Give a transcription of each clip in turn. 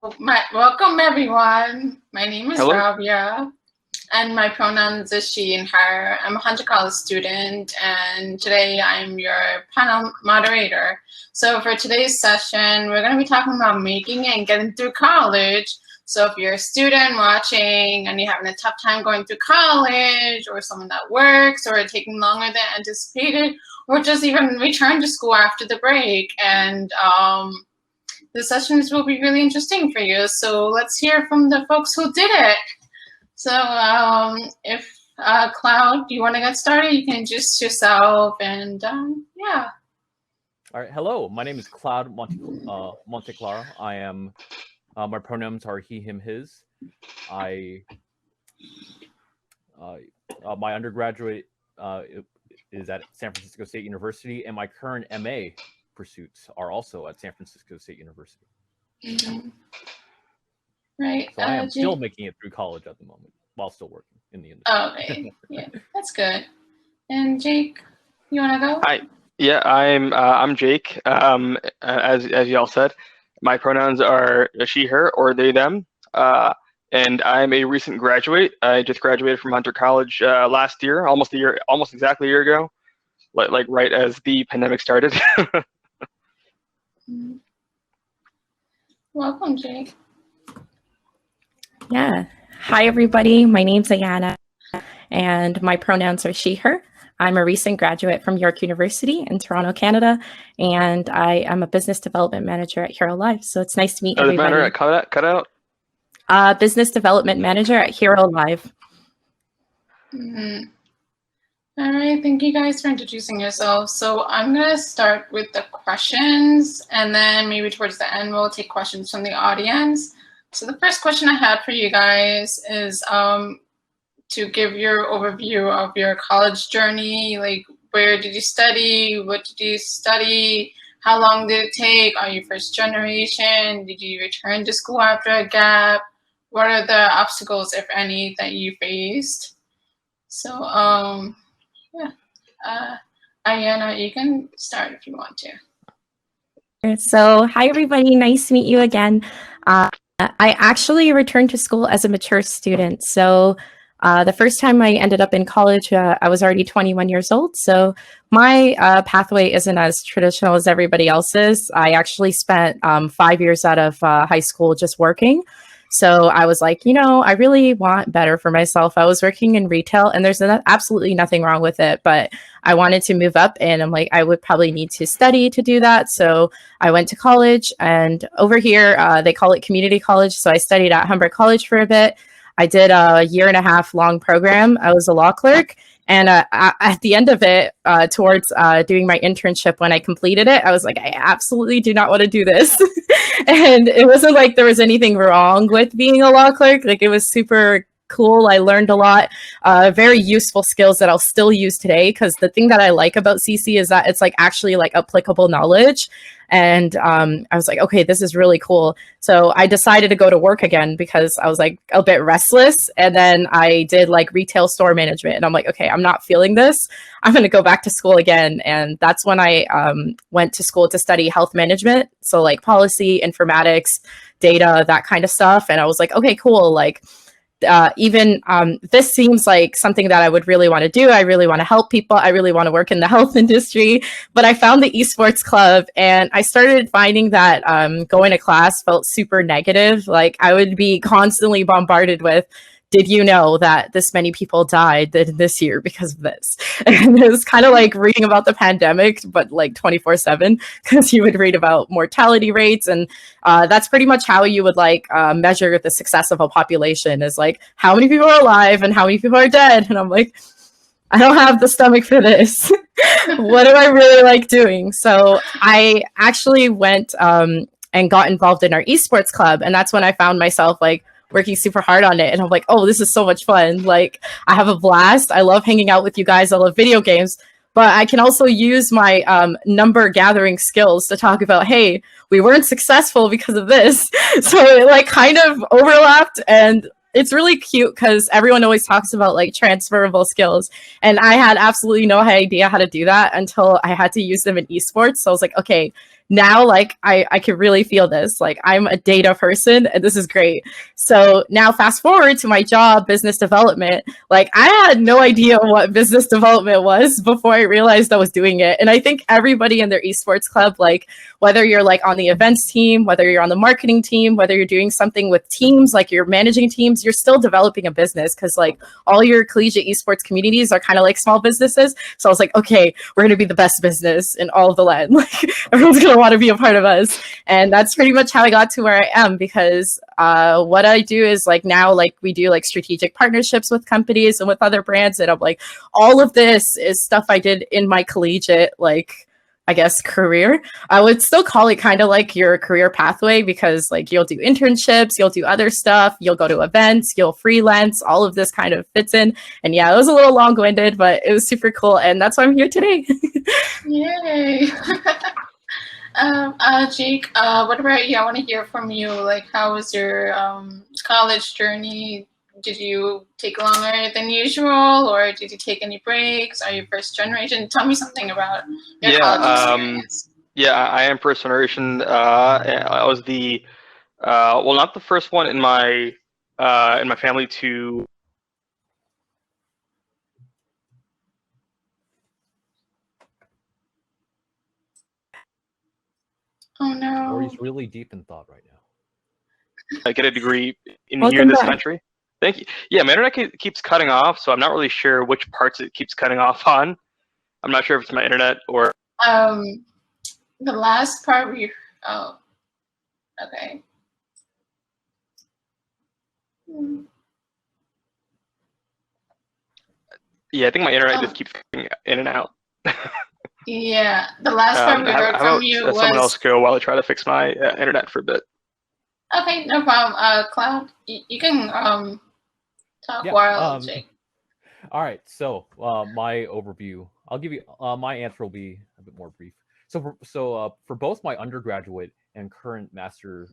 Welcome everyone. My name is Hello. Rabia, and my pronouns is she and her. I'm a Hunter College student, and today I'm your panel moderator. So for today's session, we're going to be talking about making it and getting through college. So if you're a student watching and you're having a tough time going through college, or someone that works, or taking longer than anticipated, or just even return to school after the break, and the sessions will be really interesting for you. So let's hear from the folks who did it. So if Cloud, do you want to get started? You can introduce yourself and yeah. All right. Hello, my name is Cloud Monteclara. I am, my pronouns are he, him, his. My undergraduate is at San Francisco State University, and my current MA pursuits are also at San Francisco State University. Mm-hmm. Right. So I am still making it through college at the moment while still working in the industry. Okay. Yeah, that's good. And Jake, you want to go? Hi. Yeah, I'm Jake. As y'all said, my pronouns are she, her, or they, them. And I'm a recent graduate. I just graduated from Hunter College last year, almost exactly a year ago, like right as the pandemic started. Welcome, Jake. Yeah. Hi, everybody. My name's Ayana, and my pronouns are she, her. I'm a recent graduate from York University in Toronto, Canada, and I am a business development manager at Hero Live. So it's nice to meet everybody. Cut out. Business development manager at Hero Live. Mm-hmm. All right, thank you guys for introducing yourselves. So I'm going to start with the questions, and then maybe towards the end we'll take questions from the audience. So the first question I had for you guys is to give your overview of your college journey. Like, where did you study? What did you study? How long did it take? Are you first generation? Did you return to school after a gap? What are the obstacles, if any, that you faced? So, yeah, Ayana, you can start if you want to. So, hi, everybody. Nice to meet you again. I actually returned to school as a mature student. So the first time I ended up in college, I was already 21 years old. So my pathway isn't as traditional as everybody else's. I actually spent 5 years out of high school just working. So I was like, I really want better for myself. I was working in retail, and there's absolutely nothing wrong with it, but I wanted to move up, and I'm like, I would probably need to study to do that. So I went to college, and over here, they call it community college. So I studied at Humber College for a bit. I did a 1.5 year long program. I was a law clerk. And at the end of it, towards doing my internship, when I completed it, I was like, I absolutely do not want to do this. And it wasn't like there was anything wrong with being a law clerk. Like, it was super cool. I learned a lot, very useful skills that I'll still use today. Because the thing that I like about CC is that it's like actually like applicable knowledge. And I was like, okay, this is really cool. So I decided to go to work again because I was like a bit restless. And then I did like retail store management. And I'm like, okay, I'm not feeling this. I'm going to go back to school again. And that's when I went to school to study health management. So like policy, informatics, data, that kind of stuff. And I was like, okay, cool. Like, this seems like something that I would really want to do. I really want to help people. I really want to work in the health industry. But I found the esports club, and I started finding that going to class felt super negative. Like, I would be constantly bombarded with, did you know that this many people died this year because of this? And it was kind of like reading about the pandemic, but like 24/7, because you would read about mortality rates. And that's pretty much how you would like measure the success of a population, is like how many people are alive and how many people are dead. And I'm like, I don't have the stomach for this. What do I really like doing? So I actually went and got involved in our esports club. And that's when I found myself like working super hard on it. And I'm like, oh, this is so much fun. Like, I have a blast. I love hanging out with you guys. I love video games. But I can also use my number gathering skills to talk about, hey, we weren't successful because of this. So it like kind of overlapped, and it's really cute because everyone always talks about like transferable skills. And I had absolutely no idea how to do that until I had to use them in esports. So I was like, okay, now like I can really feel this. Like I'm a data person and this is great. So now fast forward to my job, business development. Like I had no idea what business development was before I realized I was doing it. And I think everybody in their esports club, like whether you're like on the events team, whether you're on the marketing team, whether you're doing something with teams, like you're managing teams, you're still developing a business because like all your collegiate esports communities are kind of like small businesses. So I was like, okay, we're gonna be the best business in all of the land. Like everyone's gonna want to be a part of us. And that's pretty much how I got to where I am because what I do is like now like we do like strategic partnerships with companies and with other brands. And I'm like, all of this is stuff I did in my collegiate like I guess career. I would still call it kind of like your career pathway because like you'll do internships, you'll do other stuff, you'll go to events, you'll freelance, all of this kind of fits in. And yeah, it was a little long-winded, but it was super cool. And that's why I'm here today. Yay. Jake, what about you? I want to hear from you. Like, how was your college journey? Did you take longer than usual, or did you take any breaks? Are you first generation? Tell me something about your college experience. Yeah, I am first generation. I was the well, not the first one in my family to. Oh no. Corey's really deep in thought right now. Get a degree in Welcome here in this back. country. Thank you. Yeah, my internet keeps cutting off, so I'm not really sure which parts it keeps cutting off on. I'm not sure if it's my internet or. The last part we. Oh. Okay. Yeah, I think my internet just keeps going in and out. Yeah, the last part we heard from you was. Someone else go while I try to fix my internet for a bit. Okay, no problem. Cloud, you can talk while Jake. All right, so my overview. I'll give you my answer will be a bit more brief. So for both my undergraduate and current master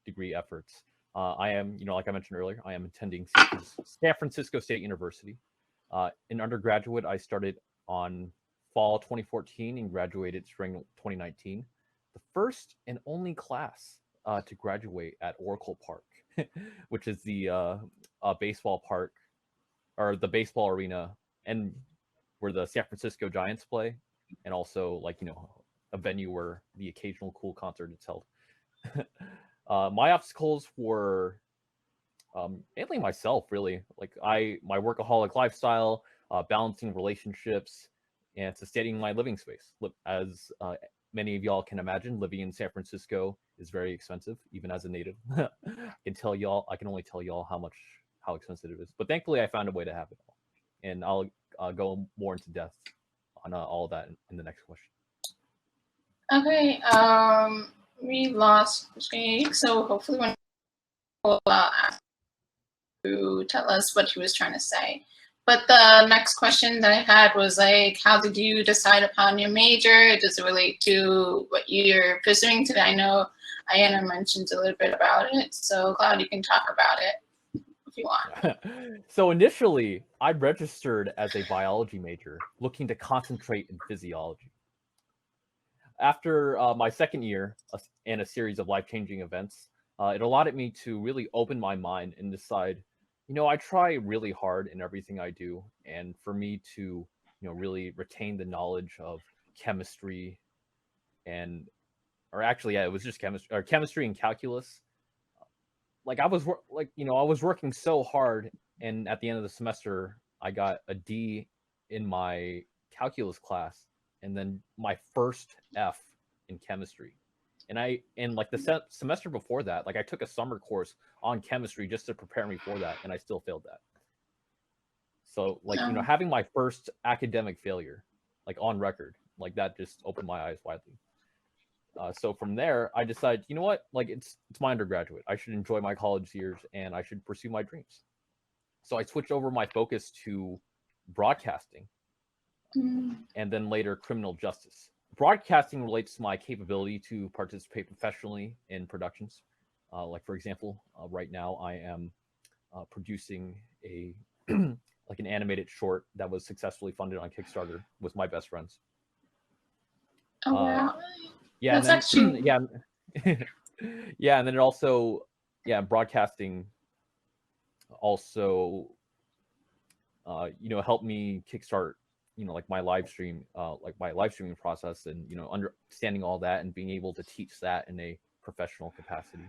degree efforts, I am, like I mentioned earlier, I am attending San Francisco State University. In undergraduate, I started on fall 2014 and graduated spring 2019. The first and only class to graduate at Oracle Park, which is the baseball park or the baseball arena and where the San Francisco Giants play, and also a venue where the occasional cool concert is held. My obstacles were mainly myself, really. Like my workaholic lifestyle, balancing relationships, and sustaining my living space. As many of y'all can imagine, living in San Francisco is very expensive, even as a native. I can only tell y'all how expensive it is. But thankfully, I found a way to have it all, and I'll go more into depth on all of that in the next question. Okay, we lost Jake, so hopefully when we'll ask to tell us what he was trying to say. But the next question that I had was like, how did you decide upon your major? Does it relate to what you're pursuing today? I know Ayanna mentioned a little bit about it, so Cloud, you can talk about it if you want. So initially, I registered as a biology major, looking to concentrate in physiology. After my second year and a series of life-changing events, it allowed me to really open my mind and decide, I try really hard in everything I do, and for me to, really retain the knowledge of chemistry it was just chemistry and calculus. I was working so hard, and at the end of the semester, I got a D in my calculus class, and then my first F in chemistry. And the semester before that, I took a summer course on chemistry just to prepare me for that, and I still failed that. So having my first academic failure, on record, that just opened my eyes widely. So from there, I decided, you know what, it's my undergraduate. I should enjoy my college years, and I should pursue my dreams. So I switched over my focus to broadcasting, and then later criminal justice. Broadcasting relates to my capability to participate professionally in productions. For example, right now I am producing an animated short that was successfully funded on Kickstarter with my best friends. Oh wow. Yeah, That's and then, actually yeah, yeah, and then it also, yeah, broadcasting also, helped me kickstart, like my live stream, like my live streaming process, and understanding all that and being able to teach that in a professional capacity.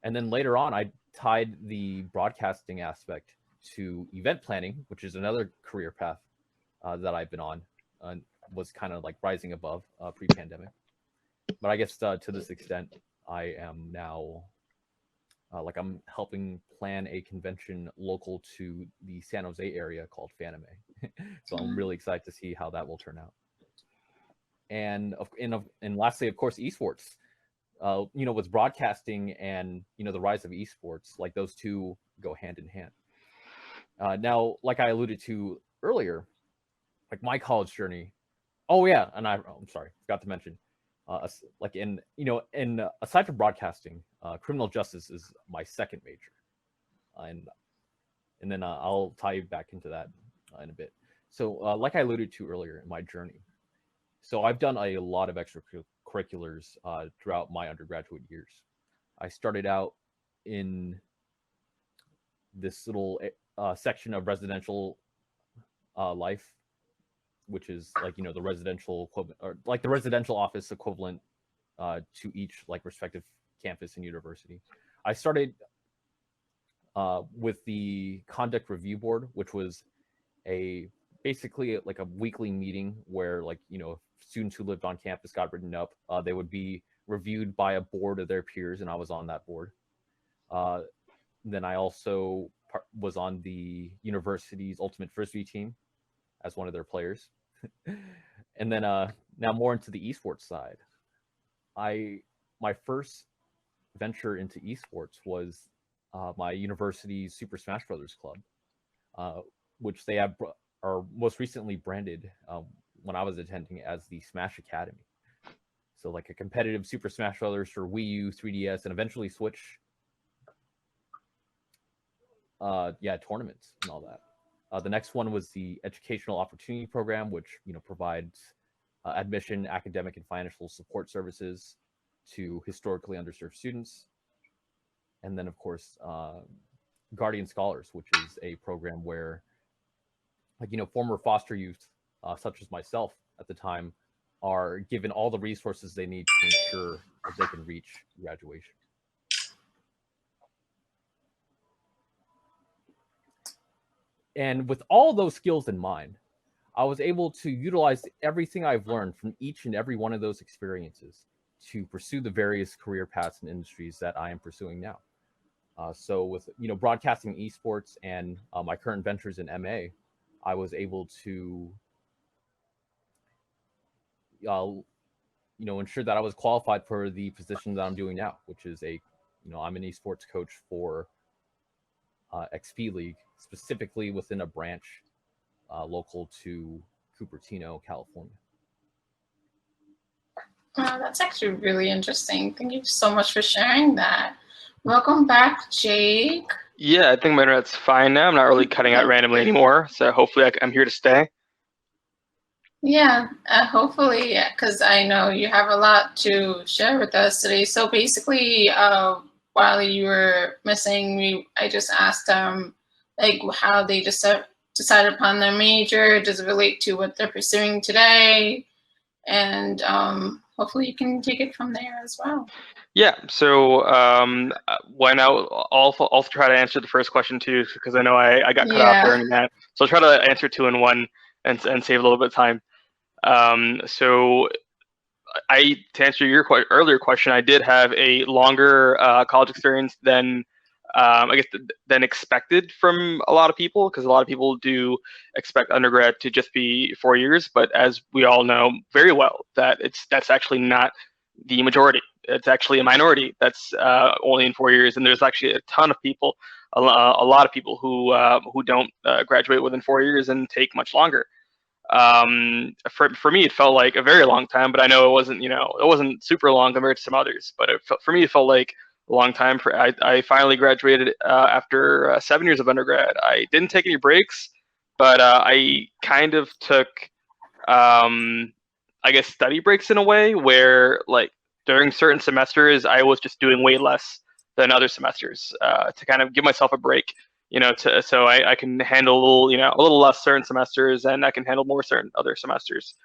And then later on, I tied the broadcasting aspect to event planning, which is another career path that I've been on, and was kind of like rising above pre-pandemic. But I guess to this extent, I am now like I'm helping plan a convention local to the San Jose area called Fanime. So I'm really excited to see how that will turn out. And lastly, of course, esports. With broadcasting and the rise of esports, like those two go hand in hand. Now, like I alluded to earlier, like my college journey. Oh yeah, and I'm sorry, forgot to mention. Like aside from broadcasting, criminal justice is my second major, and then I'll tie you back into that in a bit. So, like I alluded to earlier in my journey, so I've done a lot of extracurriculars throughout my undergraduate years. I started out in this little section of residential life, which is like the residential equivalent, or like the residential office equivalent to each like respective campus and university. I started with the conduct review board, which was basically like a weekly meeting where students who lived on campus got written up. They would be reviewed by a board of their peers, and I was on that board. Then I also was on the university's ultimate frisbee team as one of their players. And then now more into the esports side. My first venture into esports was my university's Super Smash Brothers club, which they are most recently branded when I was attending as the Smash Academy. So like a competitive Super Smash Brothers for Wii U, 3DS, and eventually Switch. Tournaments and all that. The next one was the Educational Opportunity Program, which provides admission, academic, and financial support services to historically underserved students. And then, of course, Guardian Scholars, which is a program where, former foster youth, such as myself at the time, are given all the resources they need to ensure that they can reach graduation. And with all those skills in mind, I was able to utilize everything I've learned from each and every one of those experiences to pursue the various career paths and industries that I am pursuing now. So with broadcasting, esports, and my current ventures in MA, I was able to ensure that I was qualified for the position that I'm doing now, which is I'm an esports coach for XP League, specifically within a branch local to Cupertino, California. Wow, that's actually really interesting. Thank you so much for sharing that. Welcome back, Jake. Yeah, I think my internet's fine now. I'm not really cutting out randomly anymore, so hopefully I'm here to stay. Yeah, hopefully, because I know you have a lot to share with us today. So basically, while you were missing, I just asked them like how they decided upon their major. Does it relate to what they're pursuing today? And hopefully you can take it from there as well. Yeah, so why not? I'll try to answer the first question too, because I know I got cut off during that. So I'll try to answer two in one and save a little bit of time. So to answer your earlier question, I did have a longer college experience than than expected from a lot of people, because a lot of people do expect undergrad to just be 4 years, but as we all know very well, that's actually not the majority. It's actually a minority that's only in 4 years, and there's actually a ton of people, a lot of people who don't graduate within 4 years and take much longer. For me, it felt like a very long time, but I know it wasn't super long compared to some others. But for me, it felt like a long time. I finally graduated after 7 years of undergrad. I didn't take any breaks, but I kind of took I guess, study breaks in a way where, like, during certain semesters, I was just doing way less than other semesters to kind of give myself a break, so I can handle a little less certain semesters, and I can handle more certain other semesters.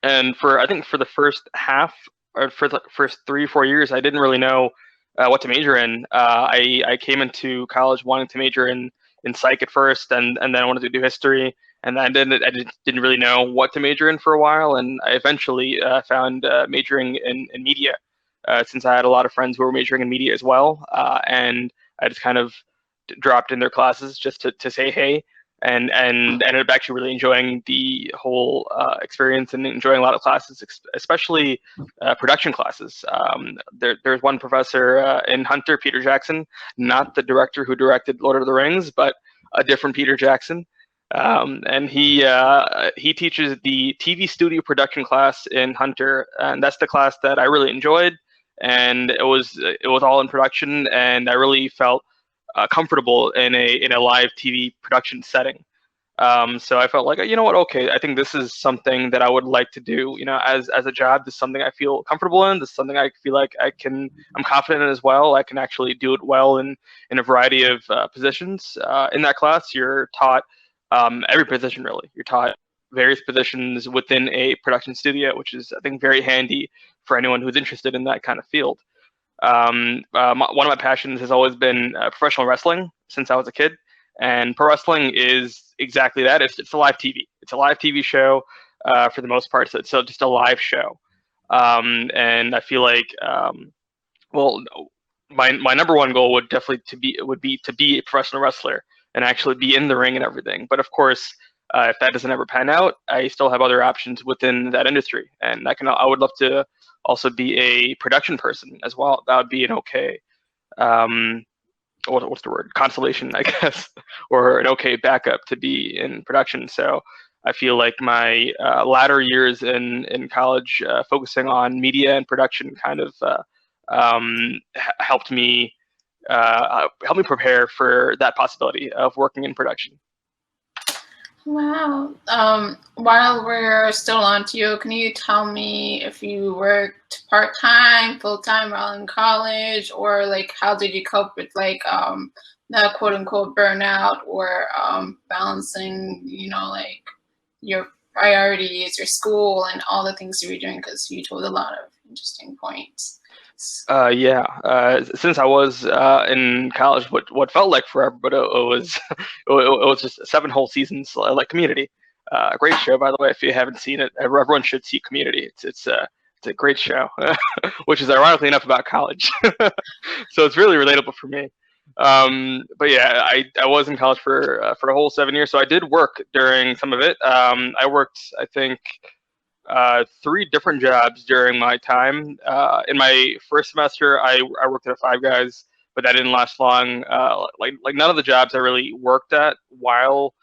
And I think for the first half, or for the first 3 or 4 years, I didn't really know what to major in. I came into college wanting to major in psych at first, and then I wanted to do history, and then I didn't really know what to major in for a while, and I eventually found majoring in media, since I had a lot of friends who were majoring in media as well, and I just kind of dropped in their classes just to say hey, and ended up actually really enjoying the whole experience and enjoying a lot of classes, especially production classes. There's one professor in Hunter, Peter Jackson, not the director who directed Lord of the Rings, but a different Peter Jackson. And he teaches the TV studio production class in Hunter, and that's the class that I really enjoyed. And it was all in production, and I really felt comfortable in a live TV production setting. So I felt like, you know what, okay, I think this is something that I would like to do, as a job. This is something I feel comfortable in. This is something I feel like I'm confident in as well. I can actually do it well in a variety of positions. In that class, you're taught every position, really. You're taught various positions within a production studio, which is, I think, very handy for anyone who's interested in that kind of field. One of my passions has always been professional wrestling since I was a kid, and pro wrestling is exactly that. It's a live TV. It's a live TV show for the most part. So it's just a live show, and I feel like, well, my number one goal would definitely be to be a professional wrestler and actually be in the ring and everything. But of course, if that doesn't ever pan out, I still have other options within that industry, and I would love to also be a production person as well. That would be an okay, what's the word? Consolation, I guess, or an okay backup to be in production. So I feel like my latter years in college, focusing on media and production, kind of helped me prepare for that possibility of working in production. Wow. While we're still on to you, can you tell me if you worked part-time, full-time while in college, or like how did you cope with like the quote-unquote burnout, or balancing, like your priorities, your school, and all the things you were doing? Because you told a lot of interesting points. Since I was in college, what felt like forever, but it was just 7 whole seasons, like Community. Great show, by the way. If you haven't seen it, everyone should see Community. It's a great show, which is ironically enough about college. So it's really relatable for me. But yeah, I was in college for the whole 7 years, so I did work during some of it. I worked, I think, 3 different jobs during my time. In my first semester, I worked at a Five Guys, but that didn't last long. Like none of the jobs I really worked at while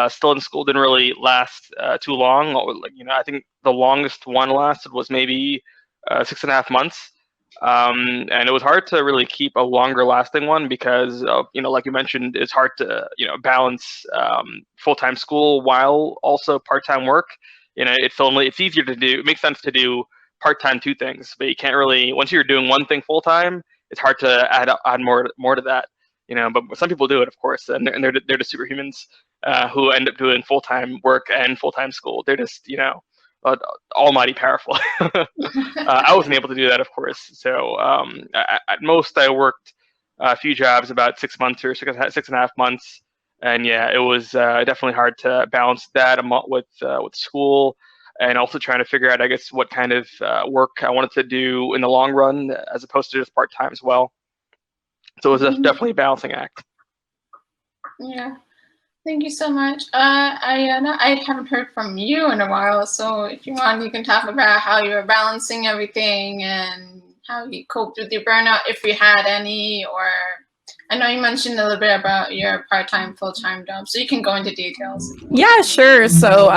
still in school didn't really last too long. I think the longest one lasted was maybe 6.5 months. And it was hard to really keep a longer lasting one because, like you mentioned, it's hard to, balance full-time school while also part-time work. It's easier to do. It makes sense to do part-time 2 things, but you can't really, once you're doing one thing full-time, it's hard to add more to that. But some people do it, of course, and they're just superhumans who end up doing full-time work and full-time school. They're just, almighty powerful. I wasn't able to do that, of course. So at most, I worked a few jobs, about 6 months or 6.5 months. And yeah, it was definitely hard to balance that with school, and also trying to figure out, I guess, what kind of work I wanted to do in the long run, as opposed to just part-time as well. So it was definitely a balancing act. Yeah, thank you so much. I haven't heard from you in a while, so if you want, you can talk about how you're balancing everything and how you coped with your burnout, if you had any, or I know you mentioned a little bit about your part-time, full-time job, so you can go into details. Yeah, sure. So,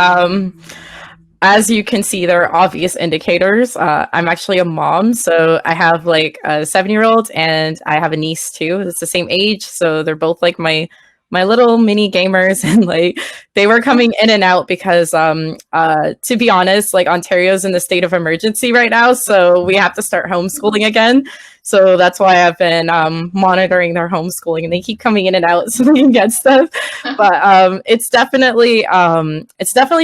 as you can see, there are obvious indicators. I'm actually a mom, so I have like a 7-year-old and I have a niece too. It's the same age, so they're both like my my little mini gamers, and like they were coming in and out because to be honest, like Ontario's in the state of emergency right now, so we have to start homeschooling again. So that's why I've been monitoring their homeschooling, and they keep coming in and out so they can get stuff. But it's definitely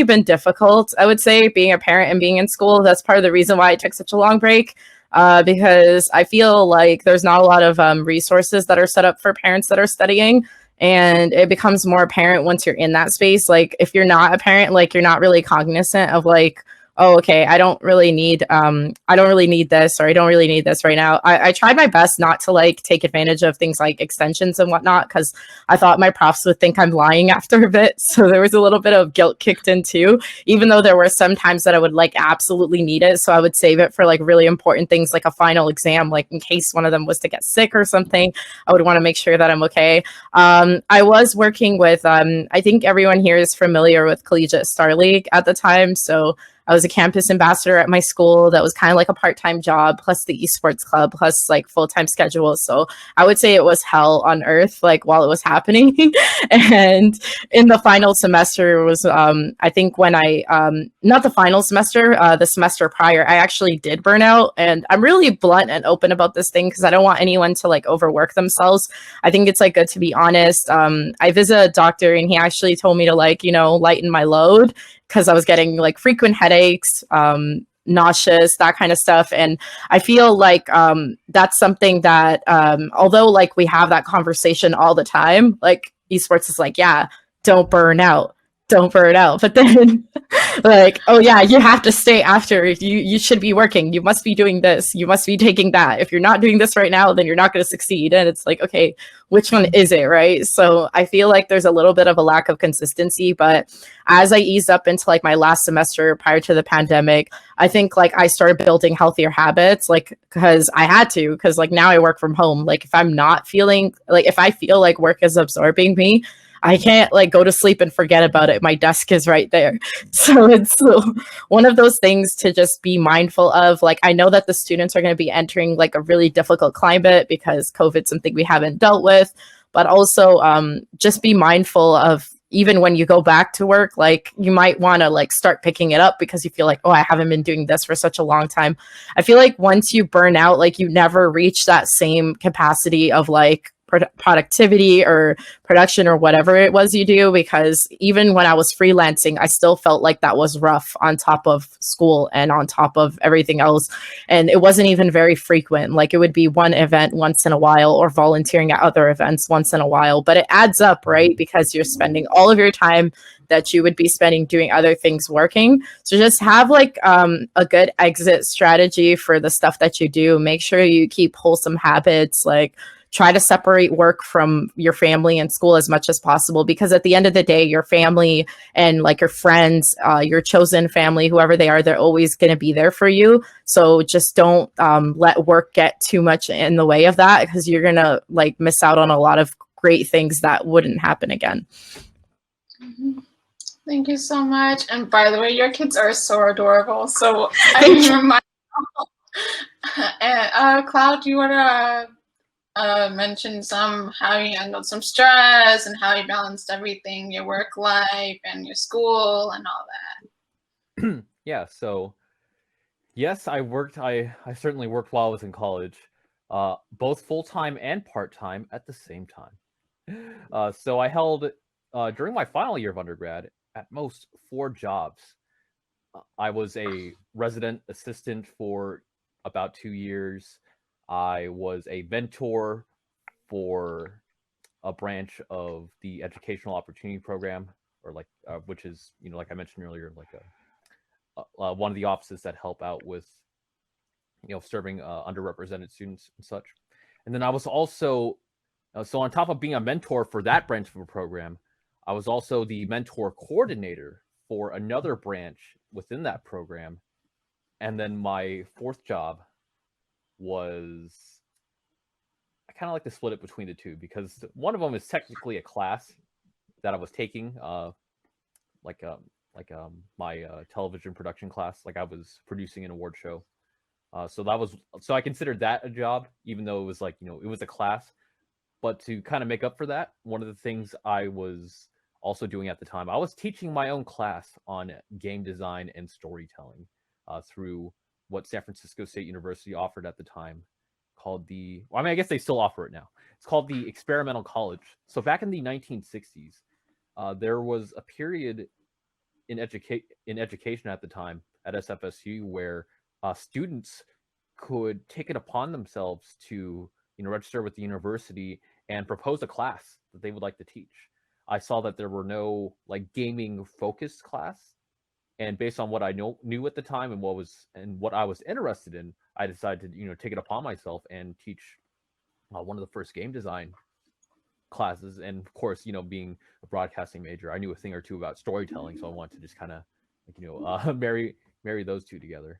been difficult, I would say, being a parent and being in school. That's part of the reason why I took such a long break. Because I feel like there's not a lot of resources that are set up for parents that are studying. And it becomes more apparent once you're in that space. Like if you're not a parent, like you're not really cognizant of like, oh, okay, I don't really need this, or I don't really need this right now. I tried my best not to like take advantage of things like extensions and whatnot, because I thought my profs would think I'm lying after a bit. So there was a little bit of guilt kicked in too, even though there were some times that I would like absolutely need it. So I would save it for like really important things like a final exam, like in case one of them was to get sick or something, I would want to make sure that I'm okay. I was working with, I think everyone here is familiar with Collegiate Star League at the time. So I was a campus ambassador at my school. That was kind of like a part-time job, plus the esports club, plus like full-time schedule. So I would say it was hell on earth, like while it was happening. And in the final semester was, I think when I, not the final semester, the semester prior, I actually did burn out. And I'm really blunt and open about this thing because I don't want anyone to like overwork themselves. I think it's like good to be honest. I visited a doctor and he actually told me to like, you know, lighten my load, because I was getting like frequent headaches, nauseous, that kind of stuff. And I feel like that's something that, although like we have that conversation all the time, like esports is like, yeah, don't burn out. Don't burn out. But then like, oh yeah, you have to stay after. You should be working. You must be doing this. You must be taking that. If you're not doing this right now, then you're not going to succeed. And it's like, okay, which one is it, right? So I feel like there's a little bit of a lack of consistency. But as I eased up into like my last semester prior to the pandemic, I think like I started building healthier habits, like because I had to, because like now I work from home. Like if I'm not feeling like, if I feel like work is absorbing me, I can't like go to sleep and forget about it. My desk is right there. So it's one of those things to just be mindful of. Like, I know that the students are going to be entering like a really difficult climate because COVID's something we haven't dealt with, but also just be mindful of, even when you go back to work, like you might want to like start picking it up because you feel like, oh, I haven't been doing this for such a long time. I feel like once you burn out, like you never reach that same capacity of like productivity or production or whatever it was you do, because even when I was freelancing, I still felt like that was rough on top of school and on top of everything else. And it wasn't even very frequent. Like it would be one event once in a while or volunteering at other events once in a while, but it adds up, right? Because you're spending all of your time that you would be spending doing other things working. So just have like a good exit strategy for the stuff that you do. Make sure you keep wholesome habits, like try to separate work from your family and school as much as possible, because at the end of the day, your family and like your friends, your chosen family, whoever they are, they're always going to be there for you. So just don't let work get too much in the way of that, because you're going to like miss out on a lot of great things that wouldn't happen again. Mm-hmm. Thank you so much. And by the way, your kids are so adorable. So I remind and Cloud, do you want to mention how you handled some stress and how you balanced everything, your work life and your school and all that? Yeah, so yes, I certainly worked while I was in college, both full-time and part-time at the same time. So I held, during my final year of undergrad, at most 4 jobs. I was a resident assistant for about 2 years. I was a mentor for a branch of the educational opportunity program, or like which is, you know, like I mentioned earlier, like one of the offices that help out with, you know, serving underrepresented students and such. And then I was also so on top of being a mentor for that branch of a program, I was also the mentor coordinator for another branch within that program. And then my 4th job was, I kind of like to split it between the two, because one of them is technically a class that I was taking, my television production class. Like I was producing an award show. So I considered that a job, even though it was like, you know, it was a class. But to kind of make up for that, one of the things I was also doing at the time, I was teaching my own class on game design and storytelling through what San Francisco State University offered at the time, called well, I mean, I guess they still offer it now. It's called the Experimental College. So back in the 1960s, there was a period in education at the time at SFSU where students could take it upon themselves to register with the university and propose a class that they would like to teach. I saw that there were no like gaming focused class, and based on what I knew at the time and what I was interested in, I decided to take it upon myself and teach one of the first game design classes. And of course, being a broadcasting major, I knew a thing or two about storytelling, so I wanted to just kind of marry those two together.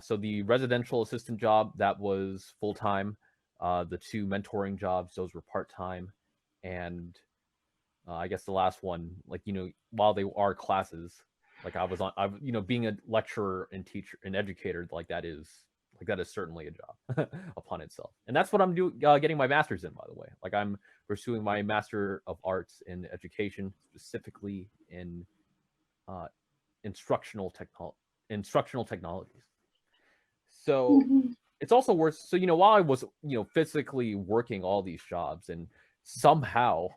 So the residential assistant job, that was full time. The two mentoring jobs, those were part time, and I guess the last one, like while they are classes, like being a lecturer and teacher and educator, that is certainly a job upon itself. And that's what I'm doing, getting my master's in, by the way. Like I'm pursuing my Master of Arts in Education, specifically in instructional technologies. So it's also worth. So while I was physically working all these jobs and somehow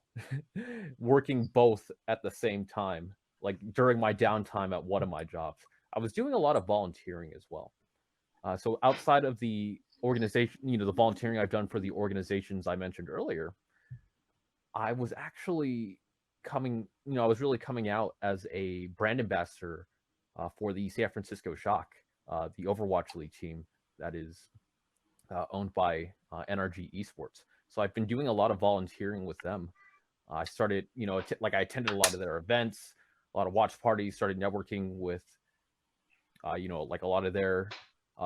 working both at the same time, like during my downtime at one of my jobs, I was doing a lot of volunteering as well. So outside of the organization, the volunteering I've done for the organizations I mentioned earlier, I was actually I was really coming out as a brand ambassador for the San Francisco Shock, the Overwatch League team that is owned by NRG Esports. So I've been doing a lot of volunteering with them. I started, I attended a lot of their events, a lot of watch parties, started networking with, like a lot of their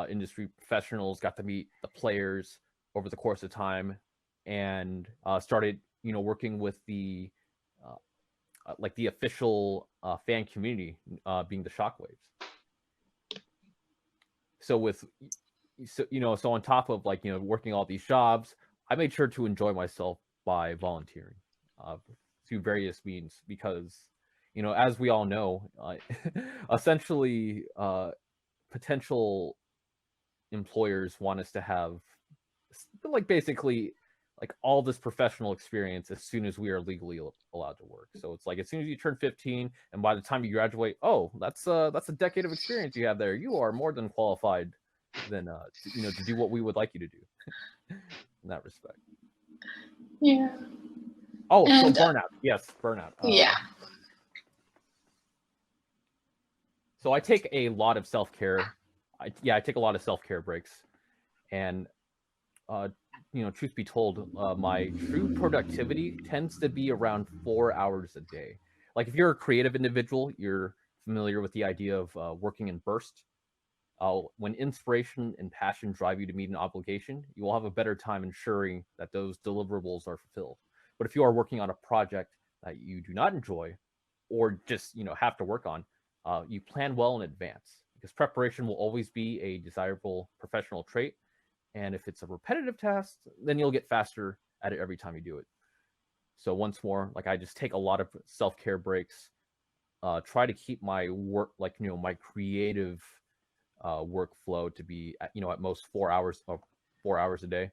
industry professionals, got to meet the players over the course of time, and started, working with the the official fan community, being the Shockwaves. So on top of working all these jobs, I made sure to enjoy myself by volunteering through various means, because as we all know, essentially potential employers want us to have basically all this professional experience as soon as we are legally allowed to work. So it's like as soon as you turn 15 and by the time you graduate, oh, that's a decade of experience you have there. You are more than qualified than to do what we would like you to do in that respect. Yeah. Oh, and, so burnout. Yes, burnout. Yeah. So I take a lot of self-care. I take a lot of self-care breaks, and truth be told, my true productivity tends to be around 4 hours a day. Like if you're a creative individual, you're familiar with the idea of working in bursts. When inspiration and passion drive you to meet an obligation, you will have a better time ensuring that those deliverables are fulfilled. But if you are working on a project that you do not enjoy, or just have to work on, you plan well in advance, because preparation will always be a desirable professional trait. And if it's a repetitive task, then you'll get faster at it every time you do it. So once more, I just take a lot of self-care breaks, try to keep my work, my creative workflow to be at most 4 hours a day.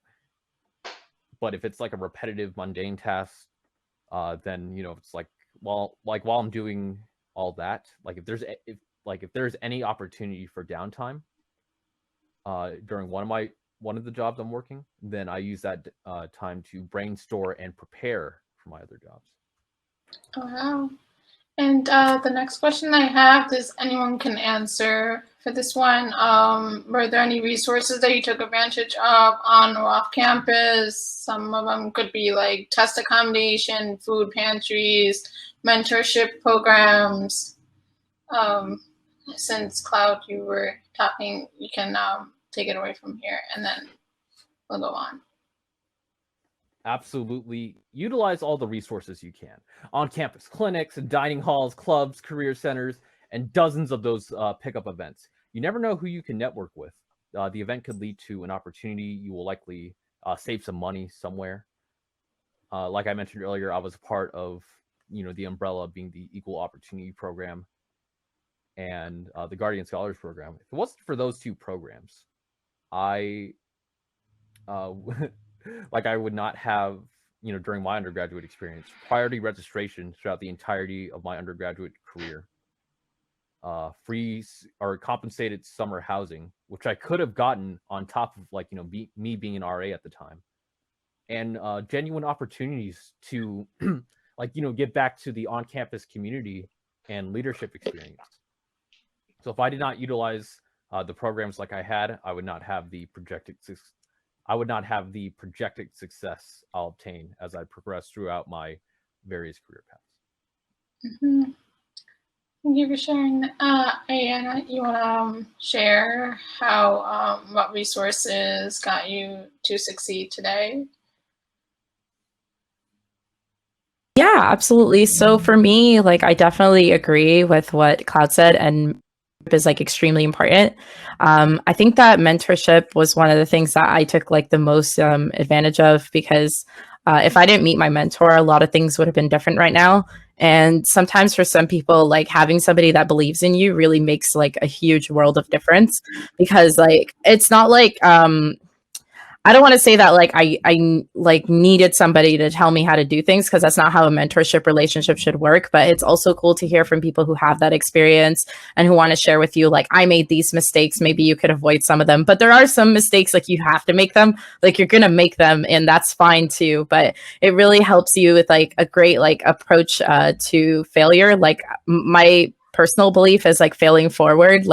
But if it's a repetitive mundane task, then it's while I'm doing all that, if there's any opportunity for downtime during one of the jobs I'm working, then I use that time to brainstorm and prepare for my other jobs. Oh, wow. And the next question I have, this anyone can answer for this one. Were there any resources that you took advantage of on or off campus? Some of them could be like test accommodation, food pantries, mentorship programs. Since Cloud, you were talking, you can take it away from here, and then we'll go on. Absolutely. Utilize all the resources you can. On-campus clinics and dining halls, clubs, career centers, and dozens of those pickup events. You never know who you can network with. The event could lead to an opportunity. You will likely save some money somewhere. Like I mentioned earlier, I was part of, the umbrella being the Equal Opportunity Program and the Guardian Scholars Program. If it wasn't for those two programs, I like I would not have, during my undergraduate experience, priority registration throughout the entirety of my undergraduate career, free or compensated summer housing, which I could have gotten on top of me being an RA at the time, and genuine opportunities to get back to the on-campus community and leadership experience. So if I did not utilize the programs like I had, I would not have the projected success I'll obtain as I progress throughout my various career paths. Mm-hmm. Thank you for sharing. Ayana, you want to share how what resources got you to succeed today? Yeah, absolutely. So for me, I definitely agree with what Cloud said, and is extremely important. I think that mentorship was one of the things that I took the most advantage of, because if I didn't meet my mentor, a lot of things would have been different right now. And sometimes for some people, having somebody that believes in you really makes a huge world of difference, because it's not I don't want to say that I needed somebody to tell me how to do things, because that's not how a mentorship relationship should work. But it's also cool to hear from people who have that experience and who want to share with you, I made these mistakes, maybe you could avoid some of them. But there are some mistakes you have to make them, you're gonna make them, and that's fine too. But it really helps you with a great approach to failure. My personal belief is failing forward.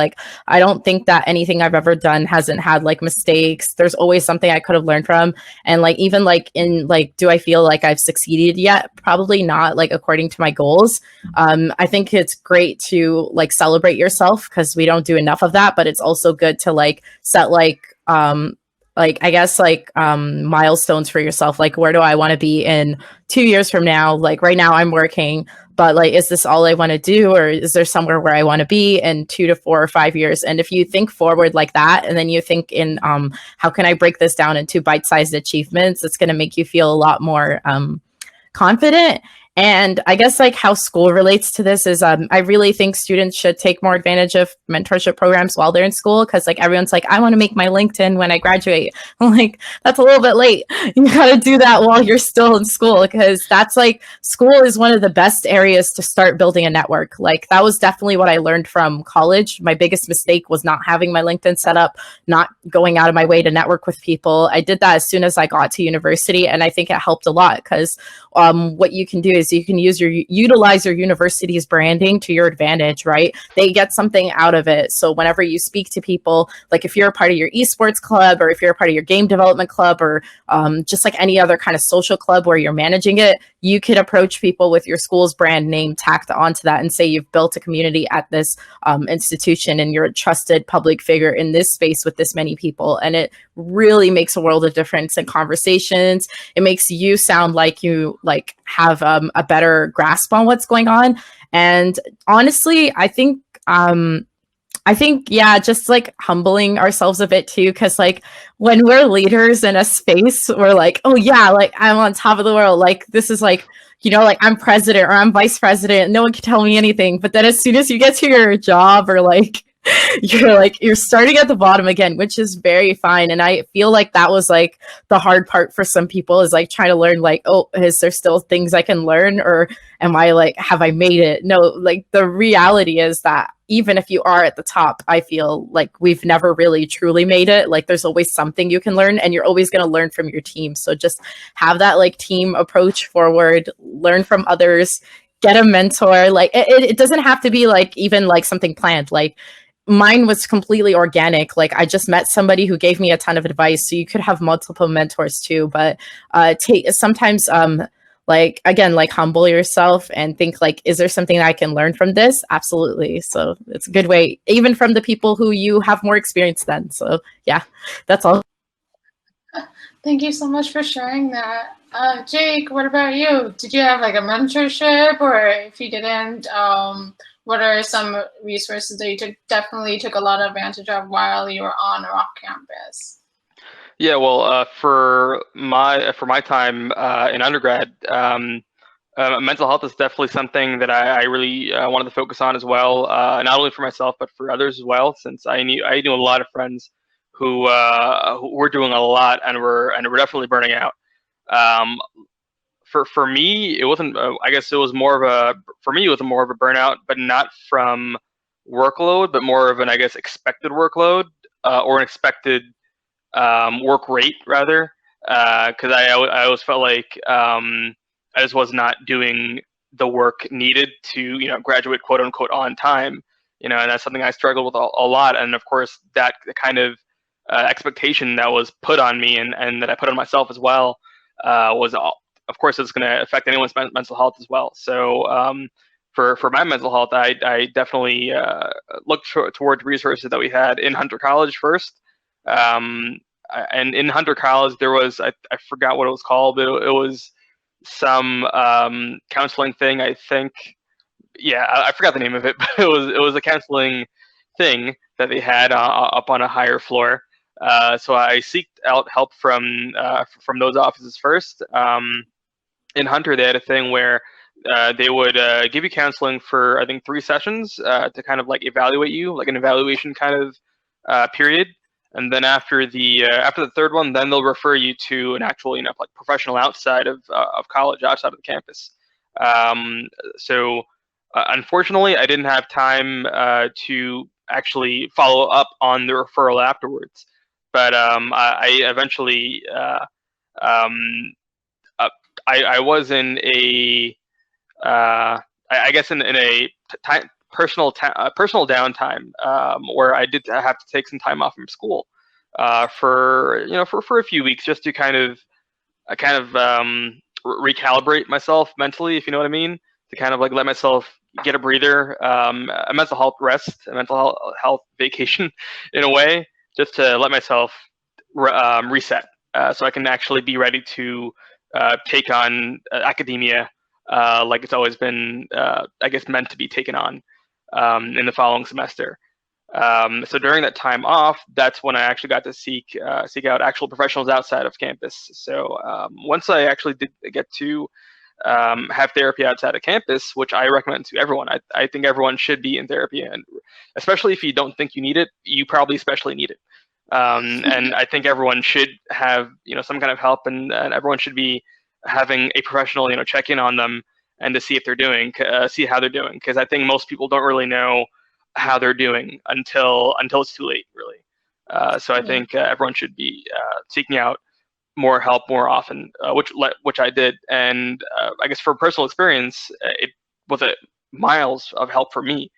I don't think that anything I've ever done hasn't had mistakes. There's always something I could have learned from. And even in do I feel I've succeeded yet? Probably not according to my goals. I think it's great to celebrate yourself, because we don't do enough of that, but it's also good to set I guess milestones for yourself. Where do I want to be in 2 years from now? Right now I'm working, but is this all I want to do, or is there somewhere where I want to be in 2 to 4 or 5 years? And if you think forward like that, and then you think in how can I break this down into bite-sized achievements, it's going to make you feel a lot more confident. And I guess how school relates to this is I really think students should take more advantage of mentorship programs while they're in school, because everyone's I want to make my LinkedIn when I graduate. I'm that's a little bit late. You got to do that while you're still in school, because that's school is one of the best areas to start building a network. That was definitely what I learned from college. My biggest mistake was not having my LinkedIn set up, not going out of my way to network with people. I did that as soon as I got to university, and I think it helped a lot, because what you can do is you can utilize your university's branding to your advantage, right? They get something out of it. So whenever you speak to people, if you're a part of your esports club, or if you're a part of your game development club, or just any other kind of social club where you're managing it, you could approach people with your school's brand name tacked onto that and say you've built a community at this institution, and you're a trusted public figure in this space with this many people. And it really makes a world of difference in conversations. It makes you sound like you have a better grasp on what's going on. And honestly, I think yeah, just humbling ourselves a bit too, because when we're leaders in a space, we're oh yeah, I'm on top of the world, this is I'm president or I'm vice president, no one can tell me anything. But then as soon as you get to your job, or you're starting at the bottom again, which is very fine. And I feel that was the hard part for some people, is trying to learn oh, is there still things I can learn, or am I have I made it? No, the reality is that even if you are at the top, I feel we've never really truly made it. There's always something you can learn, and you're always going to learn from your team. So just have that team approach forward, learn from others, get a mentor. It doesn't have to be even something planned. Mine was completely organic. I just met somebody who gave me a ton of advice. So you could have multiple mentors too, but sometimes again, humble yourself and think is there something I can learn from this? Absolutely. So it's a good way, even from the people who you have more experience than. So yeah, that's all. Thank you so much for sharing that. Jake, what about you? Did you have a mentorship, or if you didn't, what are some resources that you definitely took a lot of advantage of while you were on or off campus? Yeah, well, for my time in undergrad, mental health is definitely something that I really wanted to focus on as well. Not only for myself, but for others as well. Since I knew a lot of friends who were doing a lot and were definitely burning out. Um, for me, it wasn't. I guess it was more of a for me it was more of a burnout, but not from workload, but more of an, I guess, expected workload or an expected work rate rather, because I always felt like I just was not doing the work needed to graduate quote unquote on time, and that's something I struggled with a lot. And of course, that kind of expectation that was put on me and that I put on myself as well was all, of course, it's going to affect anyone's mental health as well. So for my mental health, I definitely looked towards resources that we had in Hunter College first. And in Hunter College, there was I forgot what it was called, but it was some counseling thing. I think, yeah, I forgot the name of it, but it was a counseling thing that they had up on a higher floor. So I seeked out help from those offices first. In Hunter, they had a thing where they would give you counseling for, I think, 3 sessions to kind of like evaluate you, like an evaluation kind of period. And then after the third one, then they'll refer you to an actual, like professional outside of college, outside of the campus. So unfortunately, I didn't have time to actually follow up on the referral afterwards. But I eventually, I was in a, I guess in a personal downtime where I did have to take some time off from school for a few weeks just to kind of recalibrate myself mentally, if you know what I mean, to kind of like let myself get a breather, a mental health rest, a mental health vacation in a way, just to let myself reset so I can actually be ready to take on academia like it's always been, I guess, meant to be taken on in the following semester. So during that time off, that's when I actually got to seek out actual professionals outside of campus. So once I actually did get to have therapy outside of campus, which I recommend to everyone, I think everyone should be in therapy, and especially if you don't think you need it, you probably especially need it. And I think everyone should have some kind of help, and everyone should be having a professional check in on them and to see if they're doing, see how they're doing, because I think most people don't really know how they're doing until it's too late, really. So I think everyone should be seeking out more help more often, which I did, and I guess for personal experience, it was a miles of help for me.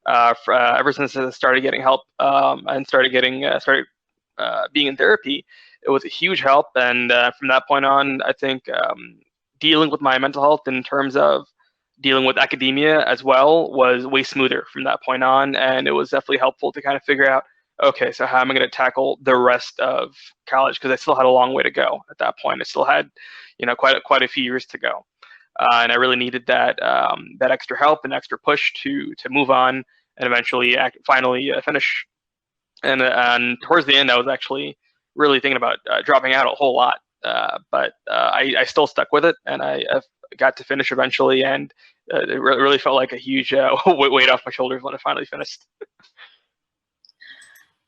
Ever since I started getting help and started being in therapy, it was a huge help, and from that point on, I think dealing with my mental health in terms of dealing with academia as well was way smoother from that point on, and it was definitely helpful to kind of figure out, okay, so how am I going to tackle the rest of college, because I still had a long way to go at that point. I still had quite a few years to go, and I really needed that extra help and extra push to move on and eventually finally finish. And towards the end, I was actually really thinking about dropping out a whole lot, but I still stuck with it, and I got to finish eventually, and it really felt like a huge weight off my shoulders when I finally finished.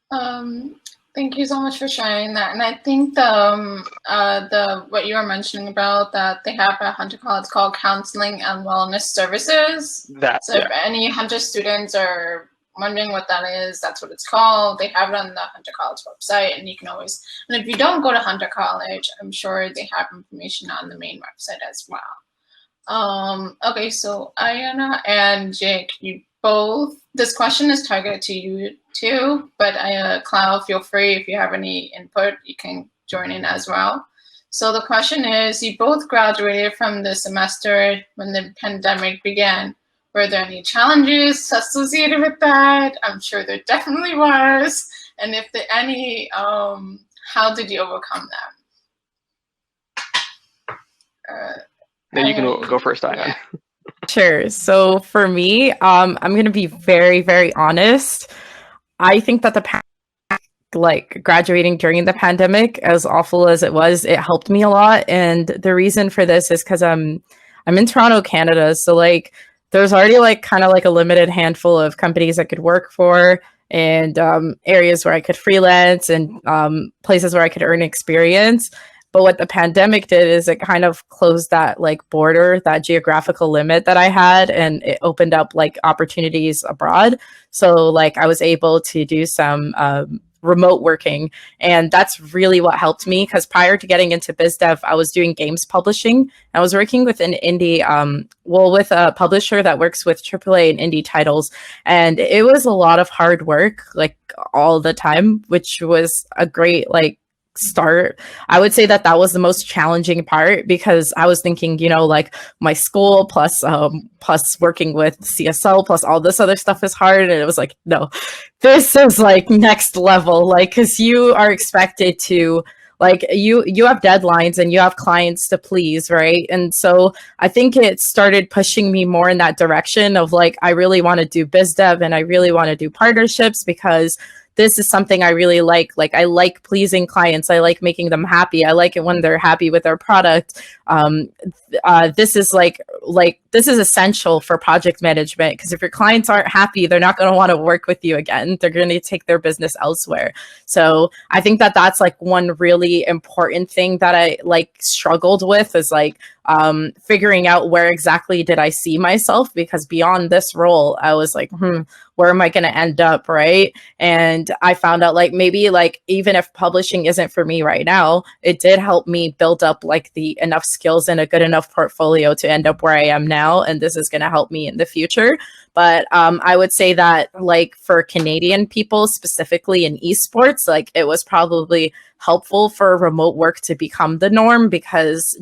Thank you so much for sharing that. And I think the what you were mentioning about that they have at Hunter College called Counseling and Wellness Services. If any Hunter students are wondering what that is, that's what it's called. They have it on the Hunter College website, and you can always, and if you don't go to Hunter College, I'm sure they have information on the main website as well. Okay, so Ayana and Jake, you both, this question is targeted to you too, but Clau, feel free, if you have any input, you can join in as well. So the question is, you both graduated from the semester when the pandemic began. Were there any challenges associated with that? I'm sure there definitely was. And if there any, how did you overcome them? You can go first, Diane. Yeah. Sure. So for me, I'm going to be very, very honest. I think that the pandemic like graduating during the pandemic, as awful as it was, it helped me a lot. And the reason for this is because I'm in Toronto, Canada. So like there's already like kind of like a limited handful of companies I could work for, and areas where I could freelance, and places where I could earn experience. But what the pandemic did is it kind of closed that like border, that geographical limit that I had, and it opened up like opportunities abroad. So like I was able to do some remote working, and that's really what helped me, because prior to getting into biz dev, I was doing games publishing. I was working with an indie, with a publisher that works with AAA and indie titles, and it was a lot of hard work, like all the time, which was a great like start. I would say that that was the most challenging part, because I was thinking, you know, like my school plus working with CSL plus all this other stuff is hard, and it was like, no, this is like next level, like, because you are expected to like you have deadlines and you have clients to please, right? And so I think it started pushing me more in that direction of like, I really want to do biz dev and I really want to do partnerships, because this is something I really like. Like, I like pleasing clients. I like making them happy. I like it when they're happy with their product. This is this is essential for project management, because if your clients aren't happy, they're not going to want to work with you again. They're going to take their business elsewhere. So I think that that's like one really important thing that I like struggled with, is like figuring out where exactly did I see myself, because beyond this role, I was like, where am I going to end up, right? And I found out like maybe like even if publishing isn't for me right now, it did help me build up like the enough skills and a good enough portfolio to end up where I am now, and this is going to help me in the future. But I would say that like for Canadian people, specifically in esports, like it was probably helpful for remote work to become the norm, because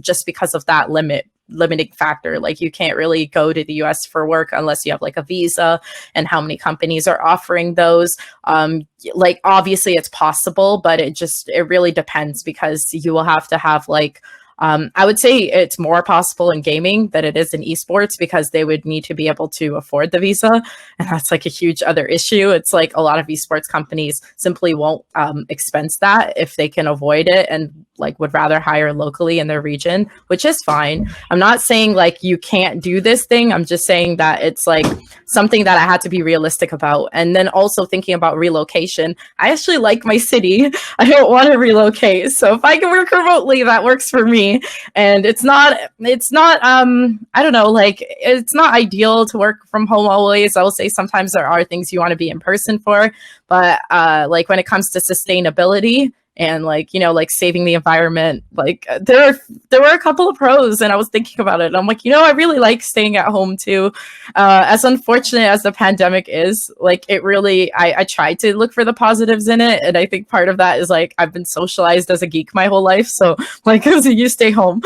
of that limiting factor. Like you can't really go to the US for work unless you have like a visa, and how many companies are offering those. Like obviously it's possible, but it really depends, because you will have to have like I would say it's more possible in gaming than it is in esports, because they would need to be able to afford the visa. And that's like a huge other issue. It's like a lot of esports companies simply won't expense that if they can avoid it, and like would rather hire locally in their region, which is fine. I'm not saying like you can't do this thing. I'm just saying that it's like something that I had to be realistic about. And then also thinking about relocation. I actually like my city. I don't want to relocate. So if I can work remotely, that works for me. And it's not I don't know, like it's not ideal to work from home always. I will say sometimes there are things you want to be in person for, but like when it comes to sustainability and like, you know, like saving the environment, like there were a couple of pros, and I was thinking about it and I'm like, you know, I really like staying at home too. As unfortunate as the pandemic is, like it really, I tried to look for the positives in it, and I think part of that is like I've been socialized as a geek my whole life, so like you stay home.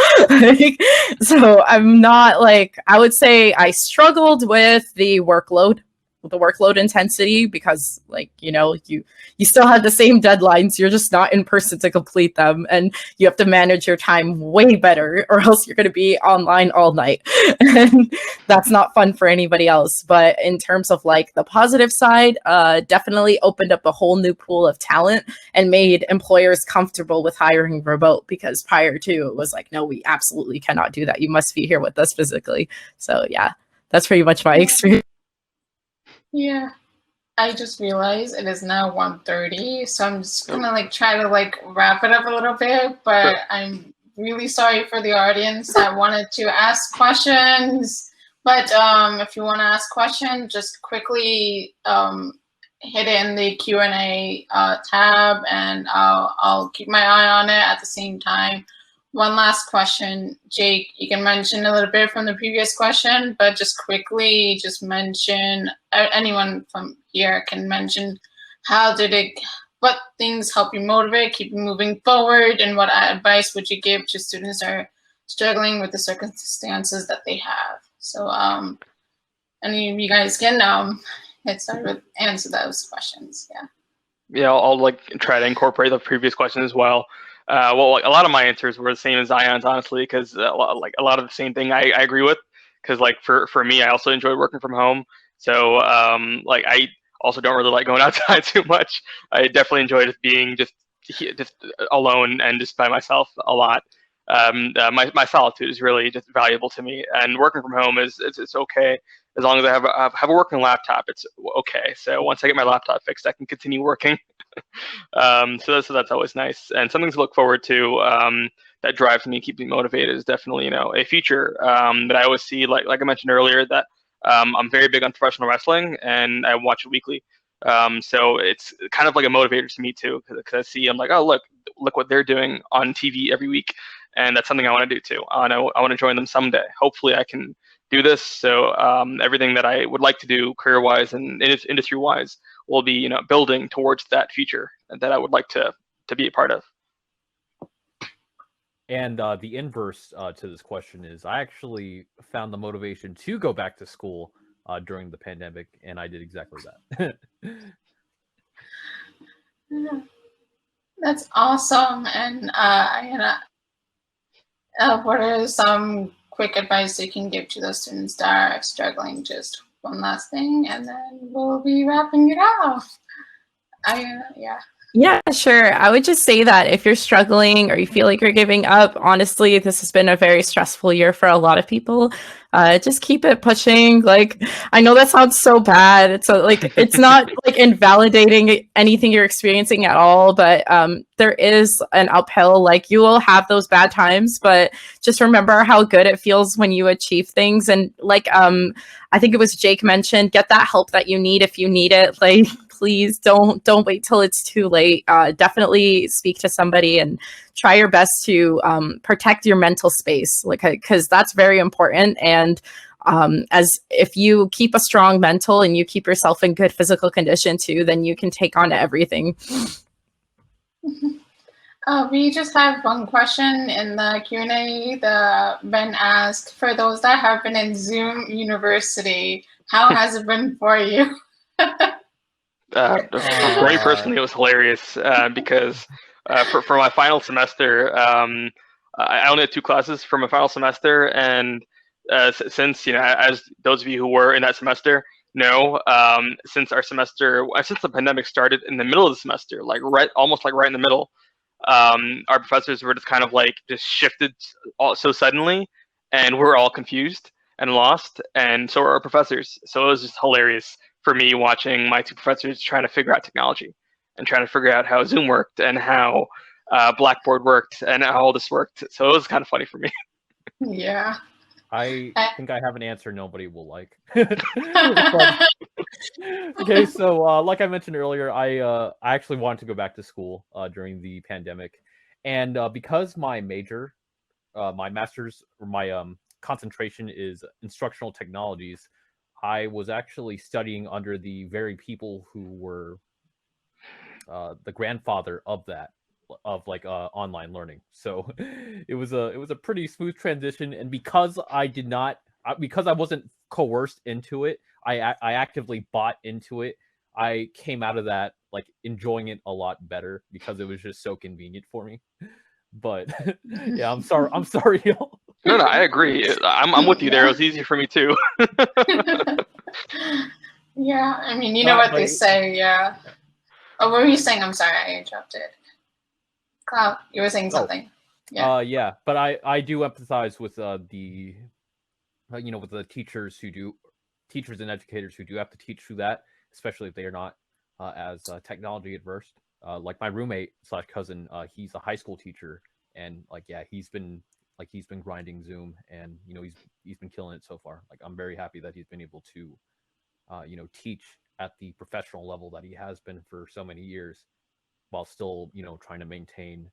So I'm not like, I would say I struggled with the workload intensity, because like, you know, you still have the same deadlines, you're just not in person to complete them, and you have to manage your time way better, or else you're going to be online all night. And that's not fun for anybody else. But in terms of like the positive side, definitely opened up a whole new pool of talent and made employers comfortable with hiring remote, because prior to it was like, no, we absolutely cannot do that, you must be here with us physically. So yeah, that's pretty much my experience. Yeah, I just realized it is now 1:30, so I'm just gonna like try to like wrap it up a little bit, but I'm really sorry for the audience that wanted to ask questions. But if you want to ask questions, just quickly hit it in the Q&A tab, and I'll keep my eye on it at the same time. One last question, Jake, you can mention a little bit from the previous question, but just quickly just mention, anyone from here can mention what things help you motivate, keep moving forward, and what advice would you give to students that are struggling with the circumstances that they have? So any of you guys can get started with answer those questions. Yeah, I'll like try to incorporate the previous question as well. Well, like a lot of my answers were the same as Zion's, honestly, because a lot of the same thing I agree with. Because like for me, I also enjoy working from home. So like Also, don't really like going outside too much. I definitely enjoy just being just alone and just by myself a lot. My solitude is really just valuable to me, and working from home is it's okay as long as I have a working laptop. It's okay. So once I get my laptop fixed, I can continue working. So that's always nice, and something to look forward to. That drives me, keeps me motivated is definitely a feature that I always see. Like I mentioned earlier, that I'm very big on professional wrestling, and I watch it weekly. So it's kind of like a motivator to me too, because I see I'm like, oh look what they're doing on TV every week, and that's something I want to do too. I want to join them someday. Hopefully, I can do this. So everything that I would like to do career-wise and industry-wise will be building towards that future that I would like to be a part of. And the inverse to this question is, I actually found the motivation to go back to school during the pandemic, and I did exactly that. That's awesome. And what are some quick advice you can give to those students that are struggling? Just one last thing, and then we'll be wrapping it up. Yeah. Yeah, sure. I would just say that if you're struggling or you feel like you're giving up, honestly, this has been a very stressful year for a lot of people. Just keep it pushing. Like, I know that sounds so bad. It's not like invalidating anything you're experiencing at all, but there is an uphill. Like, you will have those bad times, but just remember how good it feels when you achieve things. And like, I think it was Jake mentioned, get that help that you need if you need it. Like, please don't wait till it's too late. Definitely speak to somebody and try your best to protect your mental space, like, because that's very important. And as if you keep a strong mental and you keep yourself in good physical condition too, then you can take on everything. We just have one question in the Q&A that Ben asked. For those that have been in Zoom University, how has it been for you? For me personally, it was hilarious because for my final semester, I only had 2 classes for my final semester, and since as those of you who were in that semester know, since the pandemic started in the middle of the semester, almost right in the middle, our professors were just kind of just shifted so suddenly, and we're all confused and lost, and so are our professors. So it was just hilarious for me watching my 2 professors trying to figure out technology and trying to figure out how Zoom worked and how Blackboard worked and how all this worked. So it was kind of funny for me. Yeah. I think I have an answer nobody will like. Okay, so like I mentioned earlier, I actually wanted to go back to school during the pandemic, and because my major, my master's, or my concentration is instructional technologies, I was actually studying under the very people who were the grandfather of that, of online learning. So it was a pretty smooth transition, and because I wasn't coerced into it, I actively bought into it. I came out of that enjoying it a lot better because it was just so convenient for me. But yeah, I'm sorry, y'all. No, I agree. I'm with you there. It was easy for me too. Yeah, I mean, you know what they say, yeah. Oh, what were you saying? I'm sorry, I interrupted. Cloud, you were saying something. Yeah, but I do empathize with the with the teachers and educators who do have to teach through that, especially if they are not as technology adverse. Like my roommate / cousin, he's a high school teacher, and he's been grinding Zoom, and he's been killing it so far. I'm very happy that he's been able to teach at the professional level that he has been for so many years, while still trying to maintain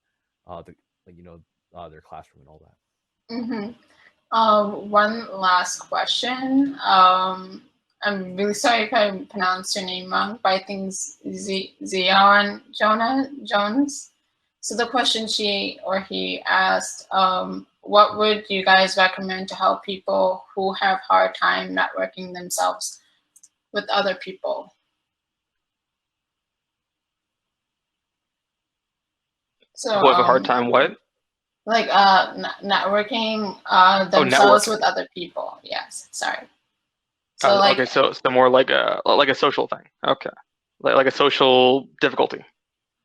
their classroom and all that. Mm-hmm. One last question. I'm really sorry if I pronounced your name wrong, but I think Zion Jones. So the question she or he asked, what would you guys recommend to help people who have hard time networking themselves with other people? So who have a hard time what? Networking themselves with other people. Yes, sorry. So like, okay, so more like a social thing. Okay, like a social difficulty.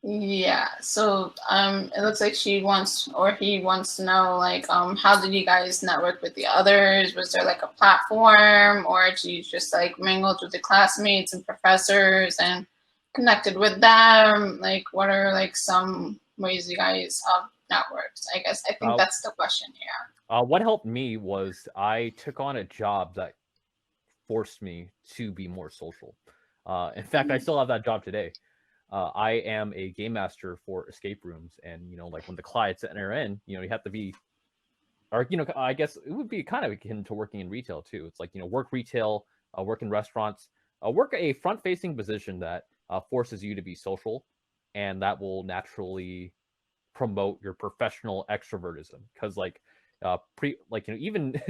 yeah. So it looks like she wants or he wants to know like how did you guys network with the others? Was there like a platform, or did you just like mingled with the classmates and professors and connected with them? Like, what are like some ways you guys networked? I guess I think that's the question. Yeah. What helped me was I took on a job that forced me to be more social. In fact, I still have that job today. I am a game master for escape rooms, and like when the clients enter in, you have to be, or I guess it would be kind of akin to working in retail too. It's like work retail, work in restaurants, work a front-facing position that forces you to be social, and that will naturally promote your professional extrovertism. Because even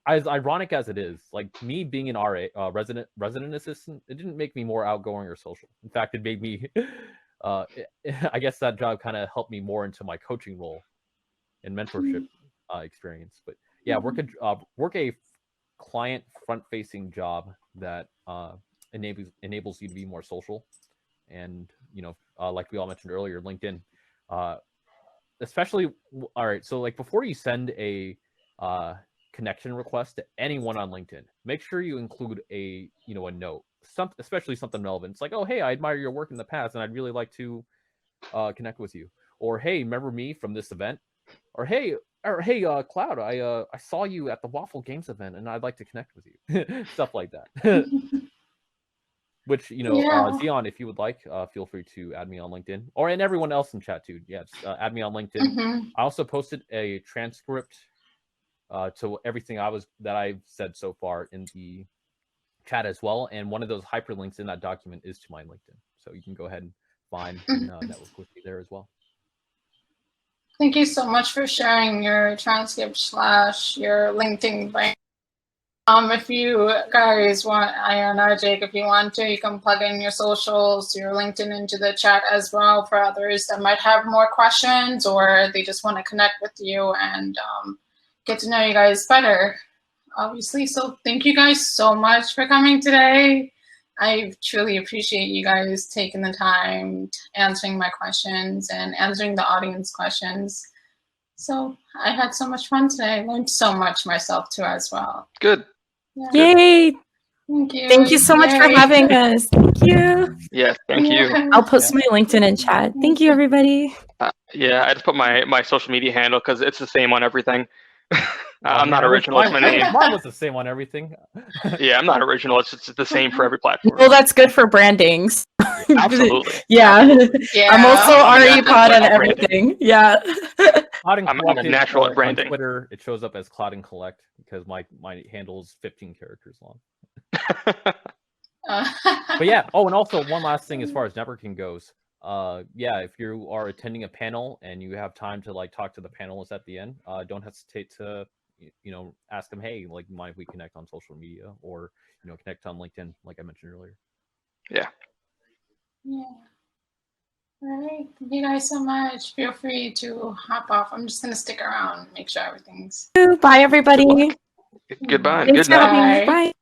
as ironic as it is, like me being an RA, resident assistant, it didn't make me more outgoing or social. In fact, it made me I guess that job kind of helped me more into my coaching role and mentorship experience. But yeah, work a client front facing job that enables you to be more social. And like we all mentioned earlier, LinkedIn, especially, all right, so like before you send a connection request to anyone on LinkedIn, make sure you include a note, especially something relevant. It's like, oh hey, I admire your work in the past and I'd really like to connect with you. Or hey, remember me from this event? Or hey, Cloud, I saw you at the Waffle Games event and I'd like to connect with you. Stuff like that. Which, Zion, if you would like, feel free to add me on LinkedIn, and everyone else in chat too. Yeah, just add me on LinkedIn. I also posted a transcript to everything that I've said so far in the chat as well, and one of those hyperlinks in that document is to my LinkedIn, so you can go ahead and find and network with me there as well. Thank you so much for sharing your transcript / your LinkedIn link. If you guys want, Ian or Jake, if you want to, you can plug in your socials, your LinkedIn into the chat as well for others that might have more questions or they just want to connect with you and get to know you guys better, obviously. So thank you guys so much for coming today. I truly appreciate you guys taking the time, answering my questions and answering the audience questions. So I had so much fun today. I learned so much myself too as well. Good. Yeah. Yay! Thank you. Thank you so much for having us. Thank you. Yes, thank you. I'll post my LinkedIn in chat. Thank you, everybody. Yeah, I just put my social media handle because it's the same on everything. I'm not original. It's my name. Mine was the same on everything. Yeah, I'm not original. It's just the same for every platform. Well, that's good for branding. Absolutely. Yeah. Absolutely. Yeah. I'm also RE Pod and branding. everything. Yeah. I'm a natural at branding. On Twitter, it shows up as Cloud and Collect because my handle is 15 characters long. But yeah. Oh, and also one last thing as far as networking goes. Yeah, if you are attending a panel and you have time to like talk to the panelists at the end, don't hesitate to ask them, hey, like, mind if we connect on social media or connect on LinkedIn, like I mentioned earlier. Yeah. Yeah. All right. Thank you guys so much. Feel free to hop off. I'm just gonna stick around, make sure everything's. Bye, everybody. Goodbye. Thanks Good for night. having me. Bye.